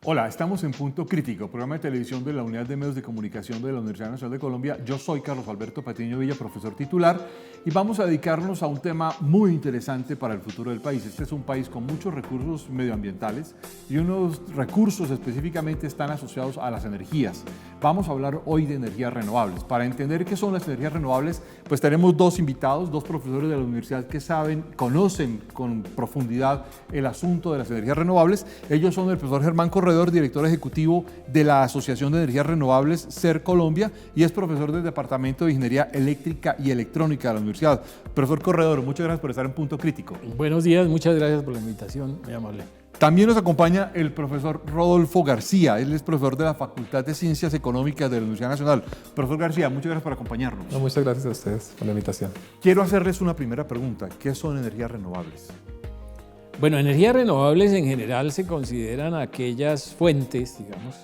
Hola, estamos en Punto Crítico, programa de televisión de la Unidad de Medios de Comunicación de la Universidad Nacional de Colombia. Yo soy Carlos Alberto Patiño Villa, profesor titular, y vamos a dedicarnos a un tema muy interesante para el futuro del país. Este es un país con muchos recursos medioambientales y unos recursos específicamente están asociados a las energías. Vamos a hablar hoy de energías renovables. Para entender qué son las energías renovables, pues tenemos dos invitados, dos profesores de la universidad que conocen con profundidad el asunto de las energías renovables. Ellos son el profesor Germán Corredor, director ejecutivo de la Asociación de Energías Renovables, SER Colombia, y es profesor del Departamento de Ingeniería Eléctrica y Electrónica de la universidad. Profesor Corredor, muchas gracias por estar en Punto Crítico. Buenos días, muchas gracias por la invitación, muy amable. También nos acompaña el profesor Rodolfo García, él es profesor de la Facultad de Ciencias Económicas de la Universidad Nacional. Profesor García, muchas gracias por acompañarnos. No, muchas gracias a ustedes por la invitación. Quiero hacerles una primera pregunta. ¿Qué son energías renovables? Bueno, energías renovables en general se consideran aquellas fuentes, digamos,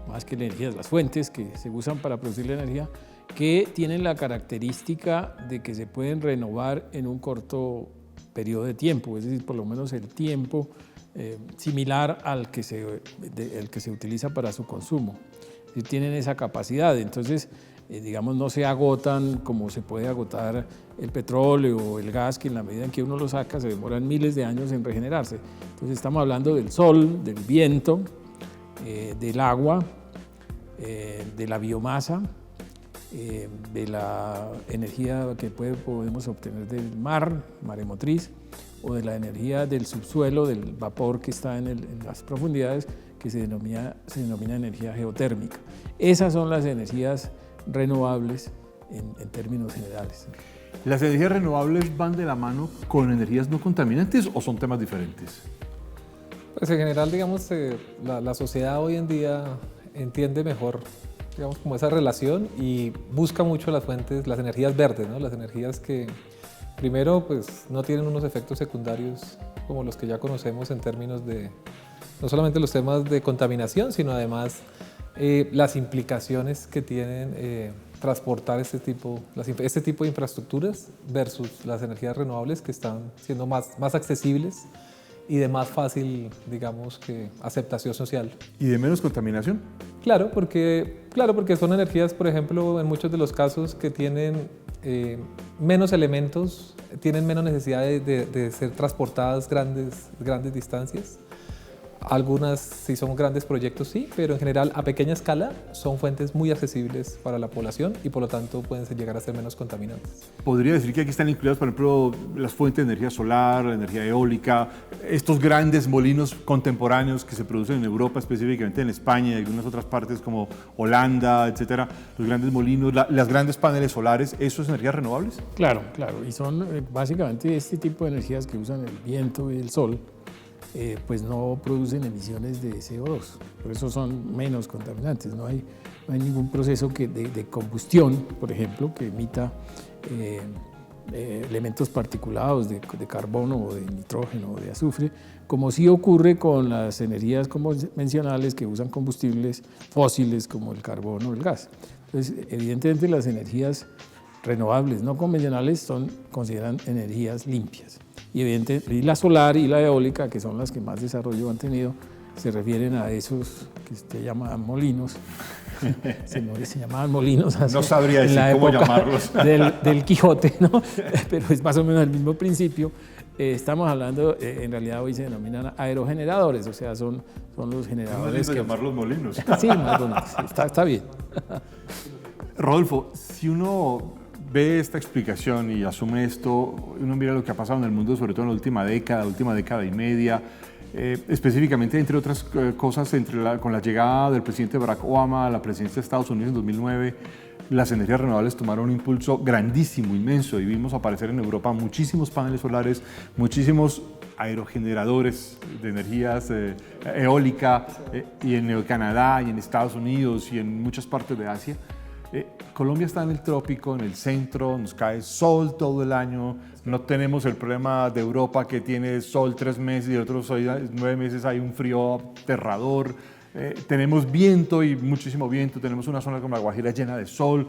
más que energías, las fuentes que se usan para producir la energía, que tienen la característica de que se pueden renovar en un corto periodo de tiempo, es decir, por lo menos el tiempo similar al que se utiliza para su consumo. Es decir, tienen esa capacidad, entonces, digamos, no se agotan como se puede agotar el petróleo o el gas, que en la medida en que uno lo saca se demoran miles de años en regenerarse. Entonces estamos hablando del sol, del viento, del agua, de la biomasa, de la energía que podemos obtener del mar, maremotriz, o de la energía del subsuelo, del vapor que está en las profundidades, que se denomina energía geotérmica. Esas son las energías renovables en términos generales. ¿Las energías renovables van de la mano con energías no contaminantes o son temas diferentes? Pues en general, digamos, la sociedad hoy en día entiende mejor, digamos, como esa relación y busca mucho las fuentes, las energías verdes, ¿no? Las energías que primero pues no tienen unos efectos secundarios como los que ya conocemos en términos de no solamente los temas de contaminación, sino además las implicaciones que tienen transportar este tipo de infraestructuras versus las energías renovables que están siendo más accesibles y de más fácil, digamos, que aceptación social. ¿Y de menos contaminación? Claro, porque son energías, por ejemplo, en muchos de los casos que tienen menos elementos, tienen menos necesidad de ser transportadas grandes distancias. Algunas, si son grandes proyectos, sí, pero en general a pequeña escala son fuentes muy accesibles para la población y por lo tanto pueden llegar a ser menos contaminantes. Podría decir que aquí están incluidas, por ejemplo, las fuentes de energía solar, la energía eólica, estos grandes molinos contemporáneos que se producen en Europa, específicamente en España y algunas otras partes como Holanda, etcétera, los grandes molinos, las grandes paneles solares, ¿eso es energías renovables? Claro, y son básicamente este tipo de energías que usan el viento y el sol. Pues no producen emisiones de CO2, por eso son menos contaminantes. No hay ningún proceso de combustión, por ejemplo, que emita elementos particulados de carbono o de nitrógeno o de azufre, como sí ocurre con las energías convencionales que usan combustibles fósiles como el carbono o el gas. Entonces, evidentemente las energías renovables no convencionales consideran energías limpias. Y la solar y la eólica, que son las que más desarrollo han tenido, se refieren a esos que se llaman molinos. Se llamaban molinos hace, no sabría decir cómo llamarlos. del Quijote, ¿no? Pero es más o menos el mismo principio. Estamos hablando, en realidad hoy se denominan aerogeneradores, o sea, son los generadores. No llamarlos molinos. Sí, más bonitos, está bien. Rodolfo, si uno ve esta explicación y asume esto, uno mira lo que ha pasado en el mundo, sobre todo en la última década y media, específicamente, entre otras cosas, con la llegada del presidente Barack Obama a la presidencia de Estados Unidos en 2009, las energías renovables tomaron un impulso grandísimo, inmenso, y vimos aparecer en Europa muchísimos paneles solares, muchísimos aerogeneradores de energías eólica, y en Canadá, y en Estados Unidos, y en muchas partes de Asia. Colombia está en el trópico, en el centro, nos cae sol todo el año, no tenemos el problema de Europa que tiene sol 3 meses y otros 9 meses hay un frío aterrador. Tenemos viento y muchísimo viento, tenemos una zona como La Guajira llena de sol,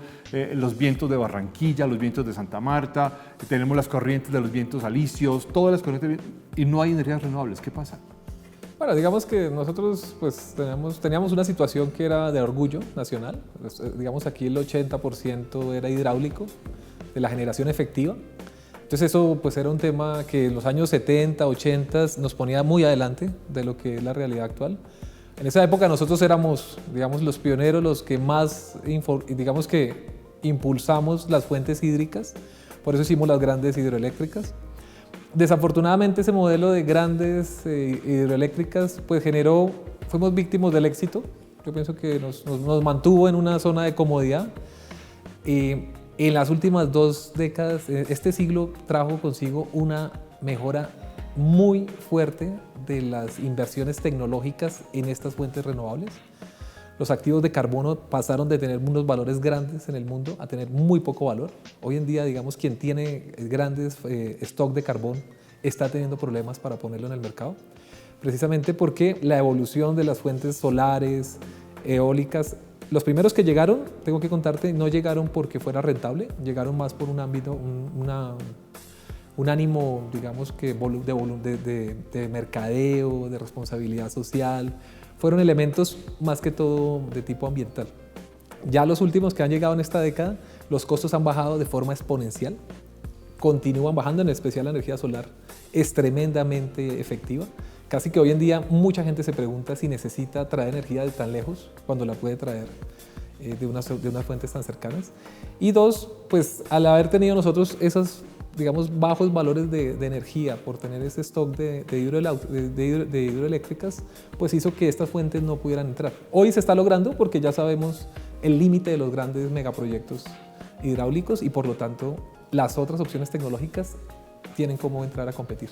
los vientos de Barranquilla, los vientos de Santa Marta, tenemos las corrientes de los vientos alisios, todas las corrientes, y no hay energías renovables. ¿Qué pasa? Bueno, digamos que nosotros pues teníamos una situación que era de orgullo nacional. Digamos aquí el 80% era hidráulico de la generación efectiva. Entonces eso pues era un tema que en los años 70, 80 nos ponía muy adelante de lo que es la realidad actual. En esa época nosotros éramos, digamos, los pioneros, los que más, digamos que impulsamos las fuentes hídricas, por eso hicimos las grandes hidroeléctricas. Desafortunadamente ese modelo de grandes hidroeléctricas pues fuimos víctimas del éxito. Yo pienso que nos mantuvo en una zona de comodidad. En las últimas 2 décadas, este siglo trajo consigo una mejora muy fuerte de las inversiones tecnológicas en estas fuentes renovables. Los activos de carbono pasaron de tener unos valores grandes en el mundo a tener muy poco valor. Hoy en día, digamos, quien tiene grandes stock de carbón está teniendo problemas para ponerlo en el mercado, precisamente porque la evolución de las fuentes solares, eólicas, los primeros que llegaron, tengo que contarte, no llegaron porque fuera rentable, llegaron más por un ámbito, un ánimo, digamos, que de mercadeo, de responsabilidad social. Fueron elementos más que todo de tipo ambiental. Ya los últimos que han llegado en esta década, los costos han bajado de forma exponencial, continúan bajando, en especial la energía solar, es tremendamente efectiva. Casi que hoy en día mucha gente se pregunta si necesita traer energía de tan lejos cuando la puede traer de unas fuentes tan cercanas. Y dos, pues al haber tenido nosotros esos, digamos, bajos valores de energía por tener ese stock de hidroeléctricas, pues hizo que estas fuentes no pudieran entrar. Hoy se está logrando porque ya sabemos el límite de los grandes megaproyectos hidráulicos y por lo tanto las otras opciones tecnológicas tienen cómo entrar a competir.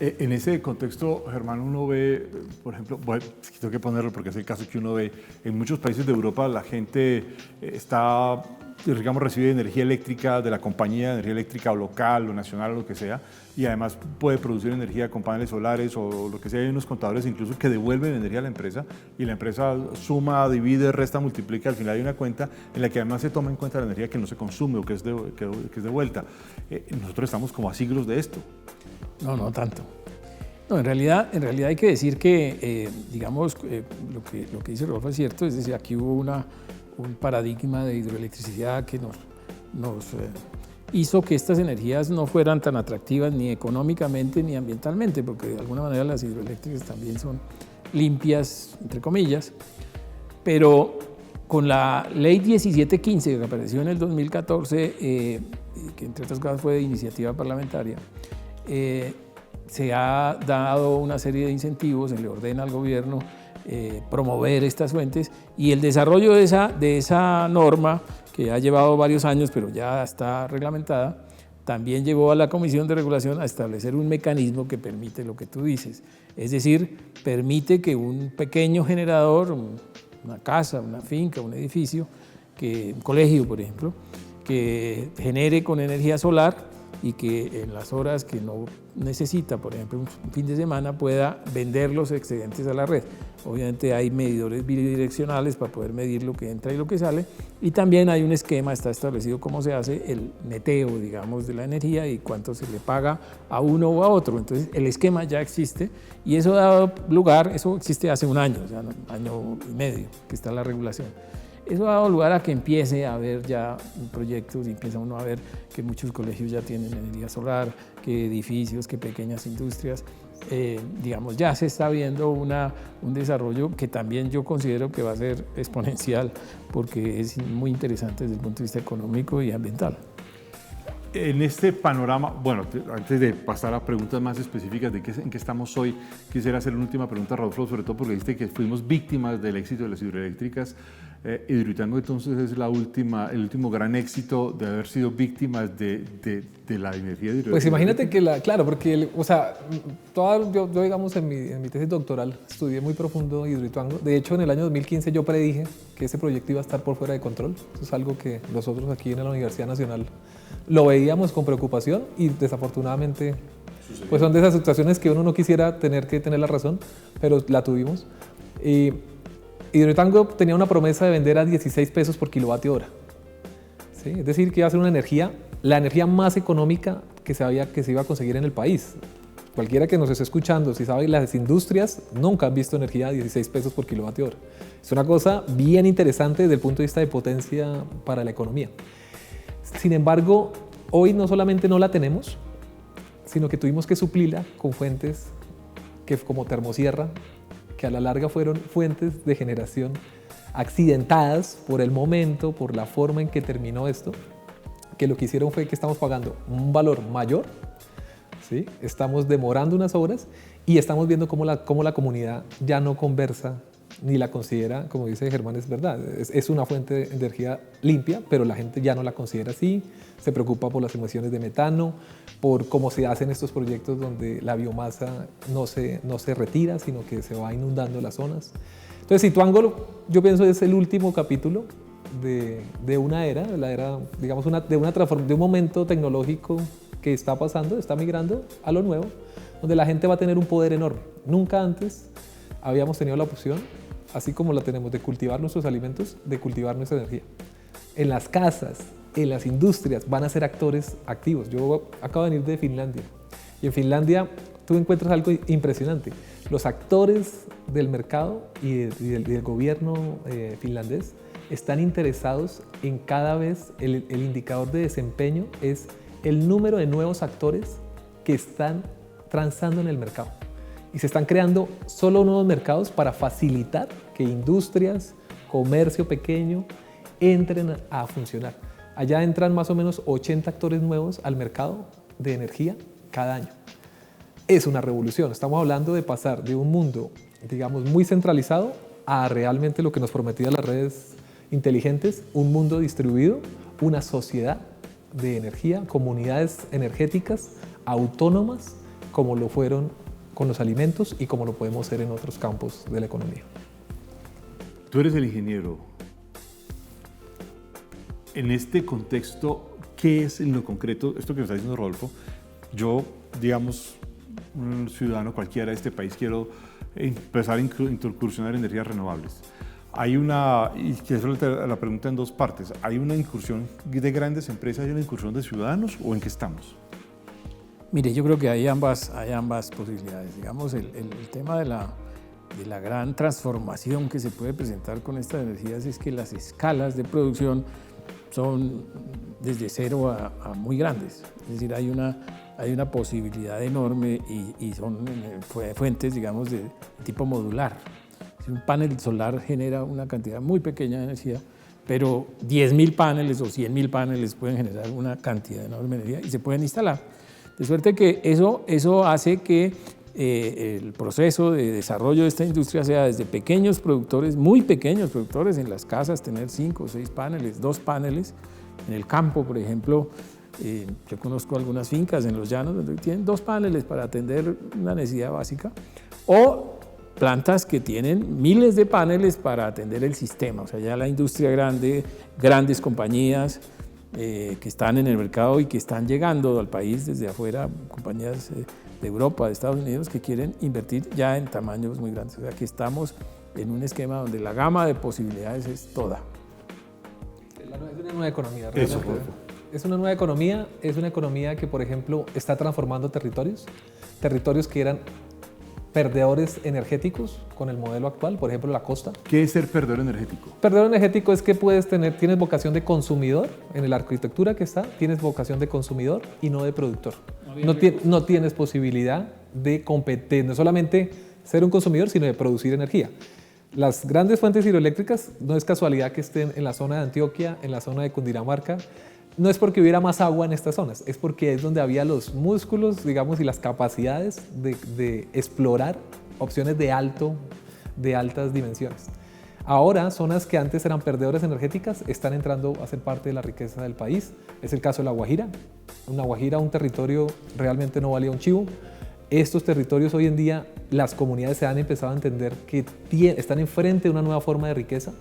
En ese contexto, Germán, uno ve, por ejemplo, bueno, tengo que ponerlo porque es el caso que uno ve, en muchos países de Europa la gente está, digamos, recibe energía eléctrica de la compañía de energía eléctrica o local o nacional o lo que sea, y además puede producir energía con paneles solares o lo que sea. Hay unos contadores incluso que devuelven energía a la empresa y la empresa suma, divide, resta, multiplica. Al final hay una cuenta en la que además se toma en cuenta la energía que no se consume o que es devuelta. Nosotros estamos como a siglos de esto. No tanto. No, en realidad hay que decir que, digamos, lo que dice Rodolfo es cierto, es decir, aquí hubo un paradigma de hidroelectricidad que nos hizo que estas energías no fueran tan atractivas ni económicamente ni ambientalmente, porque de alguna manera las hidroeléctricas también son limpias, entre comillas, pero con la ley 1715 que apareció en el 2014, que entre otras cosas fue de iniciativa parlamentaria, se ha dado una serie de incentivos, se le ordena al gobierno promover estas fuentes y el desarrollo de esa norma, que ha llevado varios años pero ya está reglamentada, también llevó a la Comisión de Regulación a establecer un mecanismo que permite lo que tú dices, es decir, permite que un pequeño generador, una casa, una finca, un edificio, un colegio por ejemplo, que genere con energía solar y que en las horas que no necesita, por ejemplo, un fin de semana, pueda vender los excedentes a la red. Obviamente hay medidores bidireccionales para poder medir lo que entra y lo que sale, y también hay un esquema, está establecido cómo se hace el neteo, digamos, de la energía y cuánto se le paga a uno o a otro. Entonces, el esquema ya existe y eso ha dado lugar, eso existe hace un año, o sea, un año y medio que está la regulación. Eso ha dado lugar a que empiece a haber ya proyectos y empieza uno a ver que muchos colegios ya tienen energía solar, que edificios, que pequeñas industrias. Digamos, ya se está viendo un desarrollo que también yo considero que va a ser exponencial porque es muy interesante desde el punto de vista económico y ambiental. En este panorama, bueno, antes de pasar a preguntas más específicas de en qué estamos hoy, quisiera hacer una última pregunta a Rodolfo, sobre todo porque dijiste que fuimos víctimas del éxito de las hidroeléctricas. Hidroituango entonces es el último gran éxito de haber sido víctimas de la energía hidroeléctrica. Pues imagínate que, claro, porque, o sea, yo digamos en mi tesis doctoral estudié muy profundo Hidroituango. De hecho, en el año 2015 yo predije que ese proyecto iba a estar por fuera de control. Eso es algo que nosotros aquí en la Universidad Nacional lo veíamos con preocupación y desafortunadamente pues son de esas situaciones que uno no quisiera tener que tener la razón, pero la tuvimos. Y Hidroituango tenía una promesa de vender a 16 pesos por kilovatio hora. ¿Sí? Es decir, que iba a ser la energía más económica que se iba a conseguir en el país. cualquiera que nos esté escuchando, si sabe, las industrias nunca han visto energía a 16 pesos por kilovatio hora. Es una cosa bien interesante desde el punto de vista de potencia para la economía. Sin embargo, hoy no solamente no la tenemos, sino que tuvimos que suplirla con fuentes que, como termosierra, que a la larga fueron fuentes de generación accidentadas por el momento, por la forma en que terminó esto, que lo que hicieron fue que estamos pagando un valor mayor, ¿sí? Estamos demorando unas horas y estamos viendo cómo la comunidad ya no conversa ni la considera, como dice Germán, es verdad, es una fuente de energía limpia, pero la gente ya no la considera así, se preocupa por las emisiones de metano, por cómo se hacen estos proyectos donde la biomasa no se retira, sino que se va inundando las zonas. Entonces, Situango, yo pienso, es el último capítulo de una era, la era, digamos, de un momento tecnológico que está pasando, está migrando a lo nuevo, donde la gente va a tener un poder enorme. Nunca antes habíamos tenido la opción, así como la tenemos, de cultivar nuestros alimentos, de cultivar nuestra energía. En las casas, en las industrias, van a ser actores activos. Yo acabo de venir de Finlandia, y en Finlandia tú encuentras algo impresionante. Los actores del mercado y del gobierno finlandés están interesados en cada vez, el indicador de desempeño es el número de nuevos actores que están transando en el mercado. Y se están creando solo nuevos mercados para facilitar que industrias, comercio pequeño, entren a funcionar. Allá entran más o menos 80 actores nuevos al mercado de energía cada año. Es una revolución. Estamos hablando de pasar de un mundo, digamos, muy centralizado a realmente lo que nos prometían las redes inteligentes, un mundo distribuido, una sociedad de energía, comunidades energéticas autónomas, como lo fueron con los alimentos y como lo podemos hacer en otros campos de la economía. Tú eres el ingeniero. En este contexto, ¿qué es en lo concreto esto que me está diciendo Rodolfo? Yo, digamos, un ciudadano cualquiera de este país, quiero empezar a incursionar en energías renovables. Hay una, y quiero hacer la pregunta en dos partes, ¿hay una incursión de grandes empresas y una incursión de ciudadanos o en qué estamos? Mire, yo creo que hay ambas posibilidades. Digamos, el tema de la gran transformación que se puede presentar con estas energías es que las escalas de producción son desde cero a muy grandes. Es decir, hay una posibilidad enorme y son fuentes, digamos, de tipo modular. Un panel solar genera una cantidad muy pequeña de energía, pero 10.000 paneles o 100.000 paneles pueden generar una cantidad enorme de energía y se pueden instalar. De suerte que eso hace que el proceso de desarrollo de esta industria sea desde pequeños productores, muy pequeños productores en las casas, tener 5 o 6 paneles, 2 paneles. En el campo, por ejemplo, yo conozco algunas fincas en los llanos donde tienen 2 paneles para atender una necesidad básica, o plantas que tienen miles de paneles para atender el sistema. O sea, ya la industria grande, grandes compañías que están en el mercado y que están llegando al país desde afuera, compañías de Europa, de Estados Unidos, que quieren invertir ya en tamaños muy grandes. O sea, que estamos en un esquema donde la gama de posibilidades es toda. Es una nueva economía. Es una nueva economía, es una economía que, por ejemplo, está transformando territorios que eran perdedores energéticos con el modelo actual, por ejemplo, la costa. ¿Qué es ser perdedor energético? Perdedor energético es que tienes vocación de consumidor, en la arquitectura que está, tienes vocación de consumidor y no de productor. No tienes posibilidad de competir, no solamente ser un consumidor, sino de producir energía. Las grandes fuentes hidroeléctricas no es casualidad que estén en la zona de Antioquia, en la zona de Cundinamarca. No es porque hubiera más agua en estas zonas, es porque es donde había los músculos, digamos, y las capacidades de explorar opciones de altas dimensiones. Ahora, zonas que antes eran perdedoras energéticas están entrando a ser parte de la riqueza del país. Es el caso de La Guajira. En La Guajira, un territorio realmente no valía un chivo. Estos territorios hoy en día, las comunidades se han empezado a entender que están enfrente de una nueva forma de riqueza.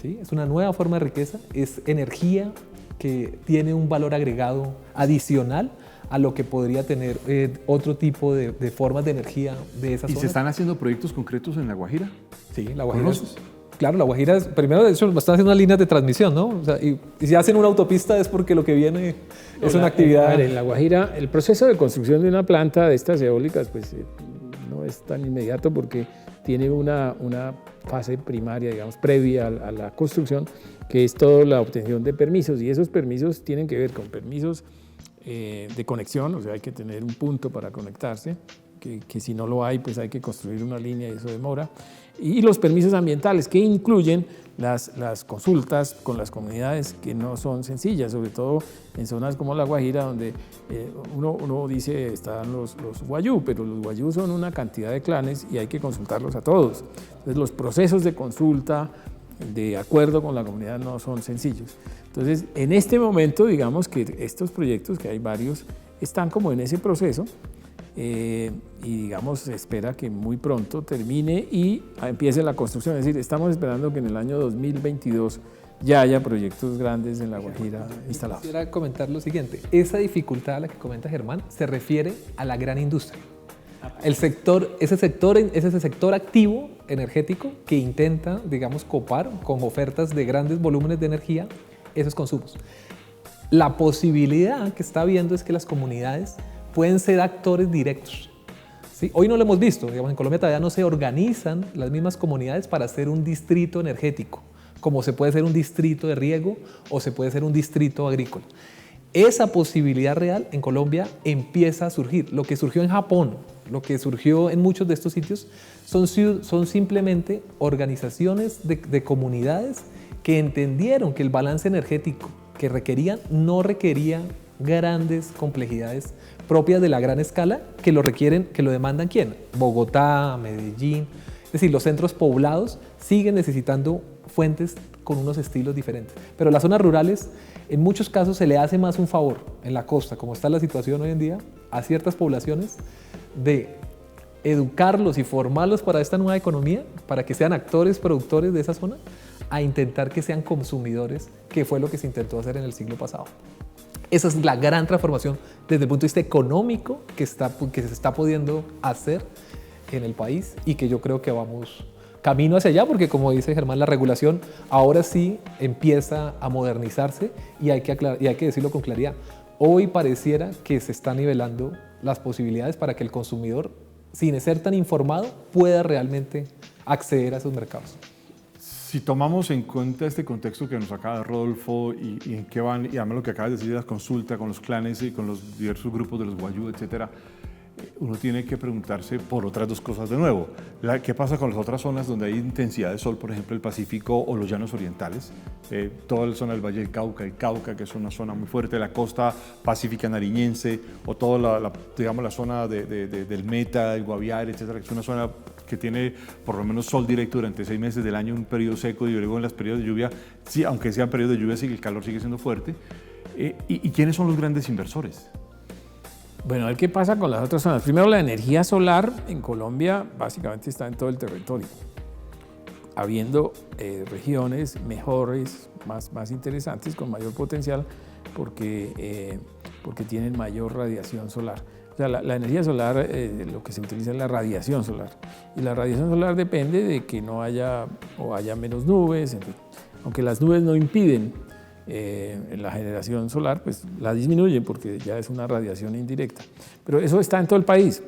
¿Sí? Es una nueva forma de riqueza, es energía que tiene un valor agregado adicional a lo que podría tener otro tipo de formas de energía de esas zonas. ¿Y se están haciendo proyectos concretos en La Guajira? Sí, La Guajira. ¿Conoces? claro, La Guajira, primero de hecho están haciendo unas líneas de transmisión, ¿no? O sea, y si hacen una autopista es porque lo que viene es una actividad... A ver, en La Guajira, el proceso de construcción de una planta de estas eólicas, pues no es tan inmediato porque tiene una fase primaria, digamos, previa a la construcción, que es toda la obtención de permisos, y esos permisos tienen que ver con permisos de conexión, o sea, hay que tener un punto para conectarse, que si no lo hay, pues hay que construir una línea y eso demora. Y los permisos ambientales, que incluyen las consultas con las comunidades, que no son sencillas, sobre todo en zonas como La Guajira, donde uno dice están los guayú, pero los guayú son una cantidad de clanes y hay que consultarlos a todos. Entonces, los procesos de consulta, de acuerdo con la comunidad, no son sencillos. Entonces, en este momento, digamos que estos proyectos, que hay varios, están como en ese proceso. Y digamos, se espera que muy pronto termine y empiece la construcción. Es decir, estamos esperando que en el año 2022 ya haya proyectos grandes en La Guajira instalados. Quisiera comentar lo siguiente. Esa dificultad a la que comenta Germán se refiere a la gran industria. Ese sector activo energético que intenta, digamos, copar con ofertas de grandes volúmenes de energía esos consumos. La posibilidad que está habiendo es que las comunidades pueden ser actores directos. ¿Sí? Hoy no lo hemos visto, digamos, en Colombia todavía no se organizan las mismas comunidades para hacer un distrito energético, como se puede ser un distrito de riego o se puede ser un distrito agrícola. Esa posibilidad real en Colombia empieza a surgir. Lo que surgió en Japón, lo que surgió en muchos de estos sitios, son simplemente organizaciones de comunidades que entendieron que el balance energético que requerían no requería grandes complejidades propias de la gran escala que lo requieren, que lo demandan ¿quién? Bogotá, Medellín. Es decir, los centros poblados siguen necesitando fuentes con unos estilos diferentes. Pero las zonas rurales, en muchos casos se le hace más un favor en la costa, como está la situación hoy en día, a ciertas poblaciones de educarlos y formarlos para esta nueva economía, para que sean actores, productores de esa zona, a intentar que sean consumidores, que fue lo que se intentó hacer en el siglo pasado. Esa es la gran transformación desde el punto de vista económico que se está pudiendo hacer en el país y que yo creo que vamos camino hacia allá, porque como dice Germán, la regulación ahora sí empieza a modernizarse y hay que decirlo con claridad. Hoy pareciera que se están nivelando las posibilidades para que el consumidor, sin ser tan informado, pueda realmente acceder a esos mercados. Si tomamos en cuenta este contexto que nos acaba de Rodolfo y en qué van, y además lo que acabas de decir de la consulta con los clanes y con los diversos grupos de los guayú, etcétera, uno tiene que preguntarse por otras dos cosas de nuevo. ¿Qué pasa con las otras zonas donde hay intensidad de sol, por ejemplo el Pacífico o los llanos orientales? Toda la zona del Valle del Cauca, el Cauca, que es una zona muy fuerte, la costa pacífica nariñense, o toda digamos, la zona del Meta, el Guaviare, etcétera, que es una zona que tiene por lo menos sol directo durante 6 meses del año, un periodo seco, y luego en los periodos de lluvia, sí, aunque sean periodos de lluvia, sí, el calor sigue siendo fuerte. ¿Y quiénes son los grandes inversores? Bueno, a ver qué pasa con las otras zonas. Primero, la energía solar en Colombia básicamente está en todo el territorio, habiendo regiones mejores, más interesantes, con mayor potencial, porque tienen mayor radiación solar. O sea, la energía solar, lo que se utiliza es la radiación solar. Y la radiación solar depende de que no haya o haya menos nubes, aunque las nubes no impiden la generación solar, pues la disminuyen porque ya es una radiación indirecta. Pero eso está en todo el país.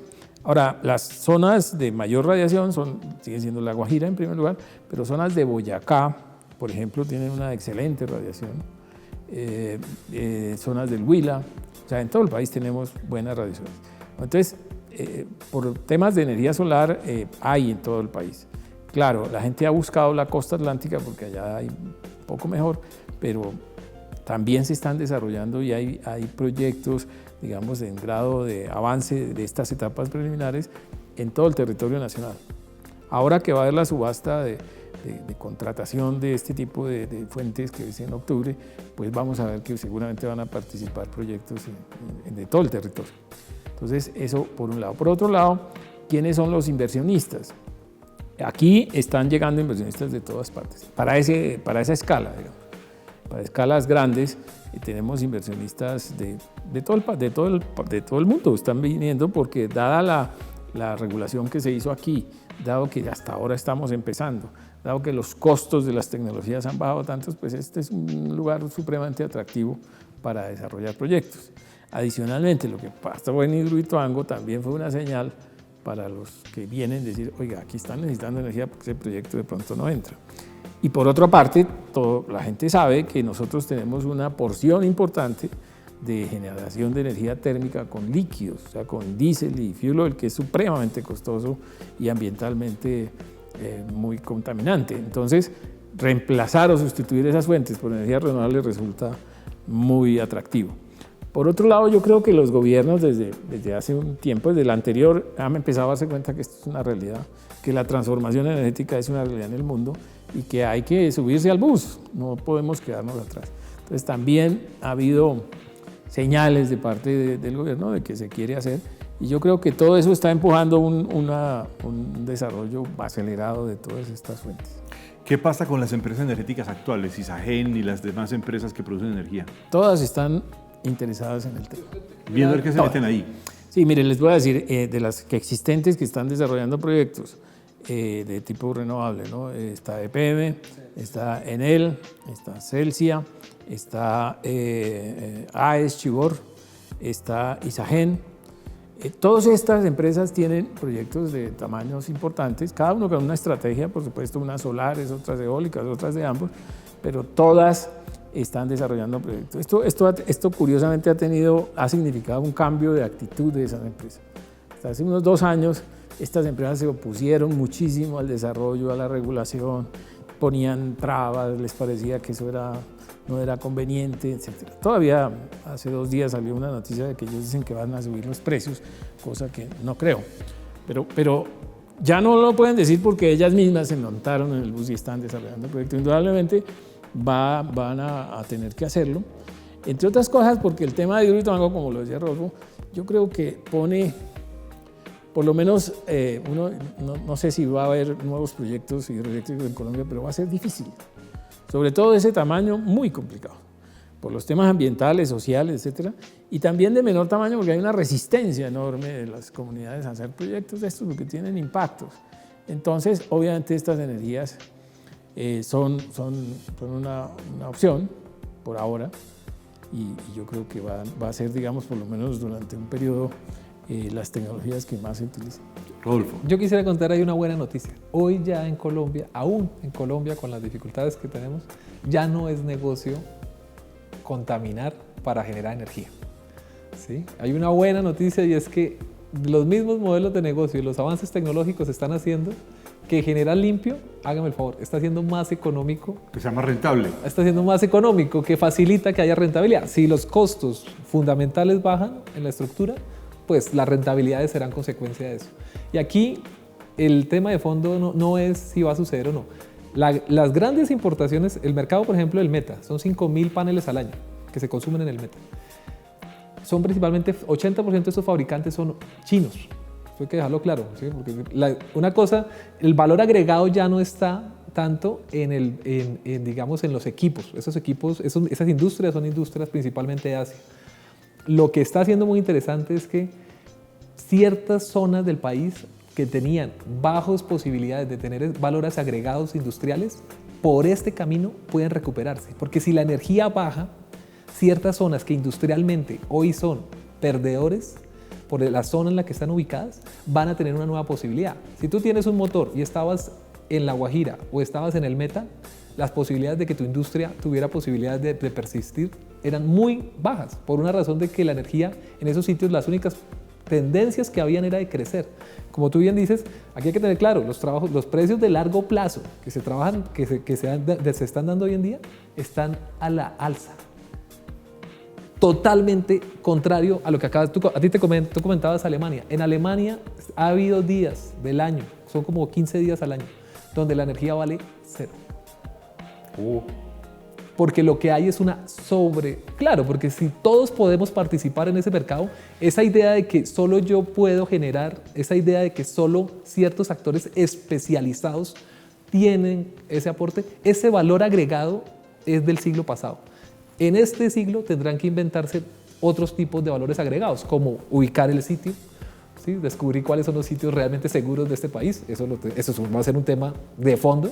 Ahora, las zonas de mayor radiación siguen siendo La Guajira en primer lugar, pero zonas de Boyacá, por ejemplo, tienen una excelente radiación. Zonas del Huila, o sea, en todo el país tenemos buenas radiaciones. Entonces, por temas de energía solar hay en todo el país. Claro, la gente ha buscado la costa atlántica porque allá hay un poco mejor, pero también se están desarrollando y hay proyectos, digamos, en grado de avance de estas etapas preliminares en todo el territorio nacional. Ahora que va a haber la subasta de contratación de este tipo de fuentes, que es en octubre, pues vamos a ver que seguramente van a participar proyectos de todo el territorio. Entonces, eso por un lado. Por otro lado, ¿quiénes son los inversionistas? Aquí están llegando inversionistas de todas partes, para esa escala, digamos. Para escalas grandes tenemos inversionistas de todo el mundo, están viniendo porque dada la regulación que se hizo aquí, dado que hasta ahora estamos empezando, dado que los costos de las tecnologías han bajado tantos, pues este es un lugar supremamente atractivo para desarrollar proyectos. Adicionalmente, lo que pasó en Hidroituango también fue una señal para los que vienen a decir, oiga, aquí están necesitando energía porque ese proyecto de pronto no entra. Y por otra parte, la gente sabe que nosotros tenemos una porción importante de generación de energía térmica con líquidos, o sea, con diésel y fuel oil, que es supremamente costoso y ambientalmente muy contaminante. Entonces, reemplazar o sustituir esas fuentes por energía renovable resulta muy atractivo. Por otro lado, yo creo que los gobiernos desde hace un tiempo, desde el anterior, han empezado a darse cuenta que esto es una realidad, que la transformación energética es una realidad en el mundo y que hay que subirse al bus, no podemos quedarnos atrás. Entonces también ha habido señales de parte del gobierno de que se quiere hacer y yo creo que todo eso está empujando un desarrollo acelerado de todas estas fuentes. ¿Qué pasa con las empresas energéticas actuales, Isagen y las demás empresas que producen energía? Todas están interesadas en el tema. Viendo a ver qué se meten ahí. Sí, mire, les voy a decir, de las que existentes que están desarrollando proyectos de tipo renovable, ¿no? Está EPM, está Enel, está Celsia, está AES Chivor, está Isagen. Todas estas empresas tienen proyectos de tamaños importantes, cada uno con una estrategia, por supuesto, unas solares, otras eólicas, otras de ambos, pero todas están desarrollando proyectos. Esto curiosamente ha significado un cambio de actitud de esas empresas. Hasta hace unos 2 años, estas empresas se opusieron muchísimo al desarrollo, a la regulación, ponían trabas, les parecía que eso no era conveniente, etc. Todavía hace 2 días salió una noticia de que ellos dicen que van a subir los precios, cosa que no creo. Pero ya no lo pueden decir porque ellas mismas se montaron en el bus y están desarrollando proyectos. Indudablemente van a tener que hacerlo, entre otras cosas porque el tema de Hidroituango, como lo decía Rodolfo, yo creo que pone, por lo menos, no sé si va a haber nuevos proyectos hidroeléctricos en Colombia, pero va a ser difícil, sobre todo de ese tamaño, muy complicado, por los temas ambientales, sociales, etcétera, y también de menor tamaño porque hay una resistencia enorme de las comunidades a hacer proyectos de estos porque tienen impactos. Entonces, obviamente, estas energías son una opción por ahora y yo creo que va a ser, digamos, por lo menos durante un periodo, las tecnologías que más se utilizan. Rodolfo. Yo quisiera contar ahí una buena noticia. Hoy ya en Colombia, aún en Colombia con las dificultades que tenemos, ya no es negocio contaminar para generar energía. ¿Sí? Hay una buena noticia y es que los mismos modelos de negocio y los avances tecnológicos están haciendo que generar limpio, hágame el favor, está siendo más económico. Que sea más rentable. Está siendo más económico, que facilita que haya rentabilidad. Si los costos fundamentales bajan en la estructura, pues las rentabilidades serán consecuencia de eso. Y aquí el tema de fondo no es si va a suceder o no. Las grandes importaciones, el mercado, por ejemplo, del Meta, son 5.000 paneles al año que se consumen en el Meta. Son principalmente, 80% de esos fabricantes son chinos. Eso hay que dejarlo claro, ¿sí? Porque una cosa, el valor agregado ya no está tanto digamos, en los equipos. Esos equipos, esas industrias son industrias principalmente de Asia. Lo que está haciendo muy interesante es que ciertas zonas del país que tenían bajas posibilidades de tener valores agregados industriales, por este camino pueden recuperarse. Porque si la energía baja, ciertas zonas que industrialmente hoy son perdedores, por la zona en la que están ubicadas, van a tener una nueva posibilidad. Si tú tienes un motor y estabas en La Guajira o estabas en el Meta, las posibilidades de que tu industria tuviera posibilidades de persistir eran muy bajas, por una razón de que la energía en esos sitios, las únicas tendencias que habían era de crecer. Como tú bien dices, aquí hay que tener claro, los precios de largo plazo que se están dando hoy en día están a la alza. Totalmente contrario a lo que tú comentabas Alemania. En Alemania ha habido días del año, son como 15 días al año, donde la energía vale 0. Porque lo que hay es claro, porque si todos podemos participar en ese mercado, esa idea de que solo yo puedo generar, esa idea de que solo ciertos actores especializados tienen ese aporte, ese valor agregado es del siglo pasado. En este siglo tendrán que inventarse otros tipos de valores agregados, como ubicar el sitio, ¿sí? Descubrir cuáles son los sitios realmente seguros de este país, eso va a ser un tema de fondo.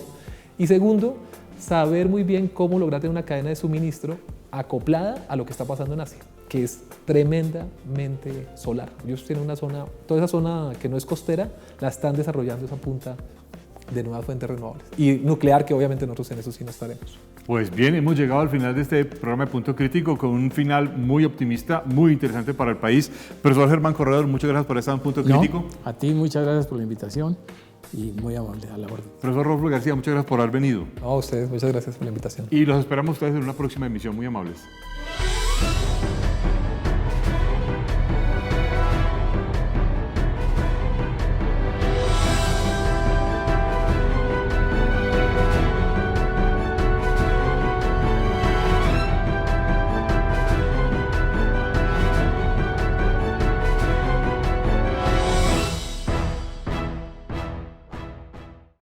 Y segundo, saber muy bien cómo lograr tener una cadena de suministro acoplada a lo que está pasando en Asia, que es tremendamente solar. Ellos tienen una zona, toda esa zona que no es costera, la están desarrollando esa punta de nuevas fuentes renovables. Y nuclear, que obviamente nosotros en eso sí no estaremos. Pues bien, hemos llegado al final de este programa de Punto Crítico con un final muy optimista, muy interesante para el país. Profesor Germán Corredor, muchas gracias por estar en Punto Crítico. A ti muchas gracias por la invitación y muy amable, a la orden. Profesor Rodolfo García, muchas gracias por haber venido. A ustedes, muchas gracias por la invitación. Y los esperamos ustedes en una próxima emisión. Muy amables.